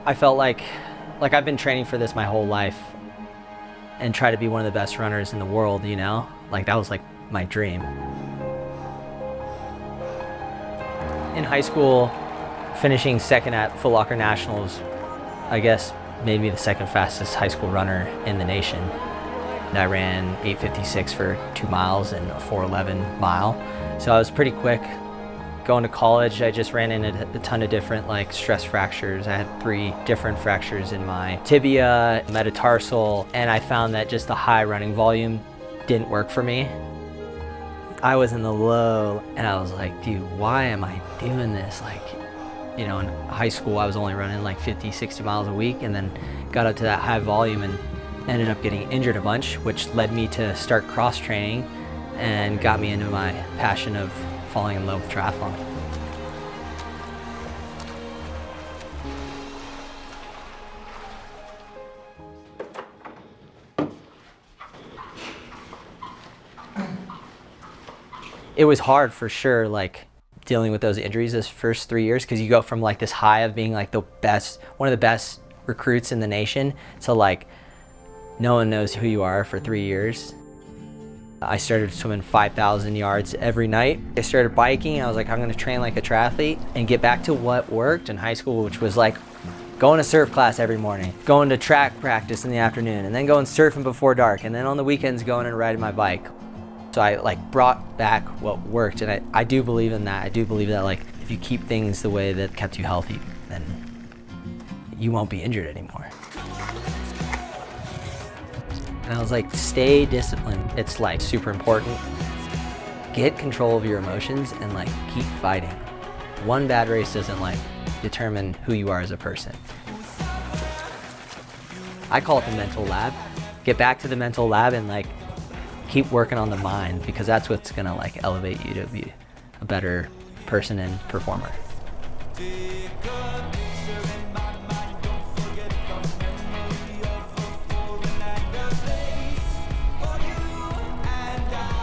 I felt like I've been training for this my whole life and try to be one of the best runners in the world, you know? Like that was like my dream. In high school, finishing second at Foot Locker Nationals, I guess maybe the second fastest high school runner in the nation. I ran 8:56 for 2 miles and a 4:11 mile. So I was pretty quick. Going to college, I just ran into a ton of different like stress fractures. I had 3 different fractures in my tibia, metatarsal, and I found that just the high running volume didn't work for me. I was in the low and I was like, dude, why am I doing this? Like, you know, in high school, I was only running like 50, 60 miles a week, and then got up to that high volume and ended up getting injured a bunch, which led me to start cross training and got me into my passion of falling in love with triathlon. It was hard for sure, like dealing with those injuries those first 3 years, because you go from like this high of being like the best, one of the best recruits in the nation, to like no one knows who you are for 3 years. I started swimming 5,000 yards every night. I started biking. I was like, I'm gonna train like a triathlete and get back to what worked in high school, which was like going to surf class every morning, going to track practice in the afternoon, and then going surfing before dark, and then on the weekends going and riding my bike. So I like brought back what worked, and I do believe in that. I do believe that like if you keep things the way that kept you healthy, then you won't be injured anymore. And I was like, stay disciplined. It's like super important. Get control of your emotions and like keep fighting. One bad race doesn't like determine who you are as a person. I call it the mental lab. Get back to the mental lab and like keep working on the mind, because that's what's gonna like elevate you to be a better person and performer.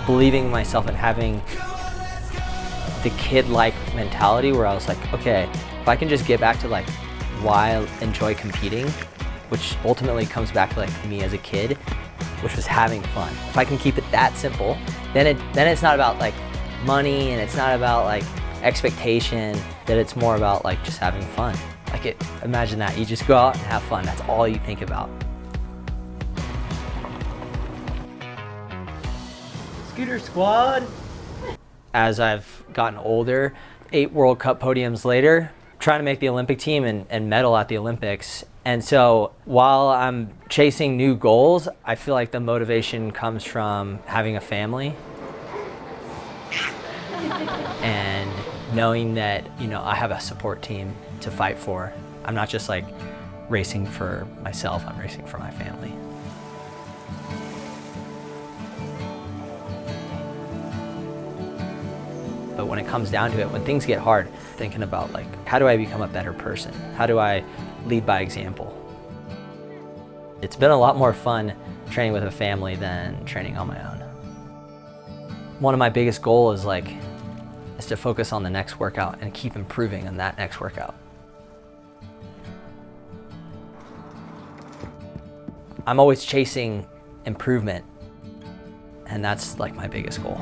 Believing in myself and having the kid-like mentality where I was like, okay, if I can just get back to like why I enjoy competing, which ultimately comes back to like me as a kid, which was having fun. If I can keep it that simple, then it's not about like money, and it's not about like expectation, that it's more about like just having fun. Like imagine that, you just go out and have fun. That's all you think about. Scooter squad. As I've gotten older, 8 World Cup podiums later, trying to make the Olympic team and medal at the Olympics. And so while I'm chasing new goals, I feel like the motivation comes from having a family and knowing that, you know, I have a support team to fight for. I'm not just like racing for myself, I'm racing for my family. But when it comes down to it, when things get hard, thinking about like, how do I become a better person? How do I lead by example? It's been a lot more fun training with a family than training on my own. One of my biggest goals is to focus on the next workout and keep improving on that next workout. I'm always chasing improvement, and that's like my biggest goal.